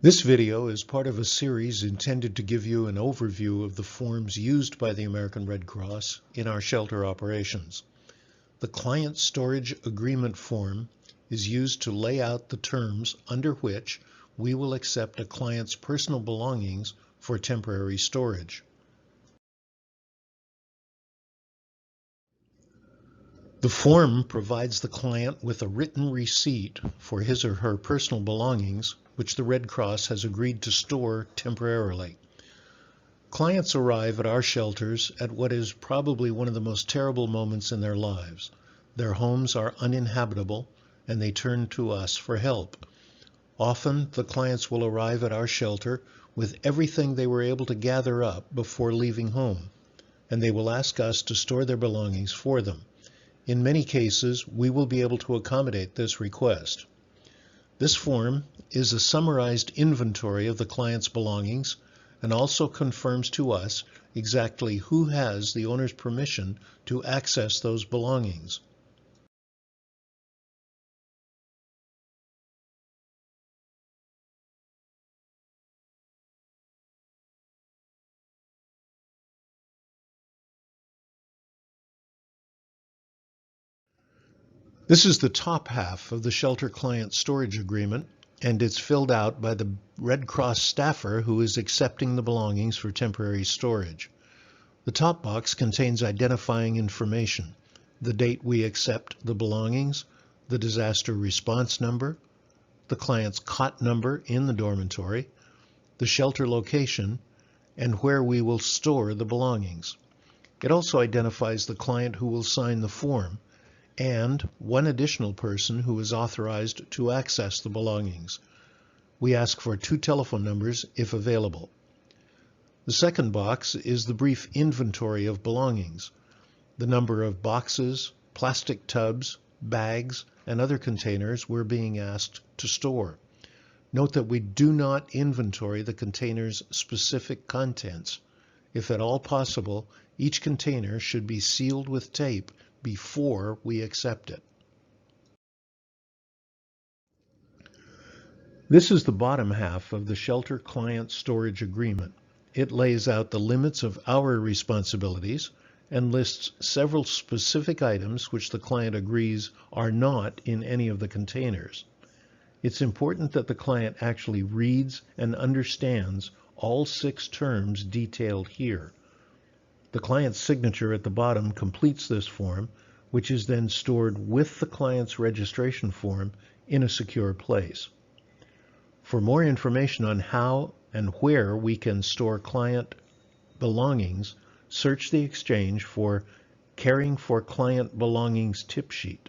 This video is part of a series intended to give you an overview of the forms used by the American Red Cross in our shelter operations. The Client Storage Agreement form is used to lay out the terms under which we will accept a client's personal belongings for temporary storage. The form provides the client with a written receipt for his or her personal belongings, which the Red Cross has agreed to store temporarily. Clients arrive at our shelters at what is probably one of the most terrible moments in their lives. Their homes are uninhabitable, and they turn to us for help. Often, the clients will arrive at our shelter with everything they were able to gather up before leaving home, and they will ask us to store their belongings for them. In many cases, we will be able to accommodate this request. This form is a summarized inventory of the client's belongings and also confirms to us exactly who has the owner's permission to access those belongings. This is the top half of the shelter client storage agreement, and it's filled out by the Red Cross staffer who is accepting the belongings for temporary storage. The top box contains identifying information: the date we accept the belongings, the disaster response number, the client's cot number in the dormitory, the shelter location, and where we will store the belongings. It also identifies the client who will sign the form and one additional person who is authorized to access the belongings. We ask for 2 telephone numbers if available. The second box is the brief inventory of belongings: the number of boxes, plastic tubs, bags, and other containers we're being asked to store. Note that we do not inventory the container's specific contents. If at all possible, each container should be sealed with tape before we accept it. This is the bottom half of the Shelter Client Storage Agreement. It lays out the limits of our responsibilities and lists several specific items which the client agrees are not in any of the containers. It's important that the client actually reads and understands all 6 terms detailed here. The client's signature at the bottom completes this form, which is then stored with the client's registration form in a secure place. For more information on how and where we can store client belongings, search the Exchange for Caring for Client Belongings tip sheet.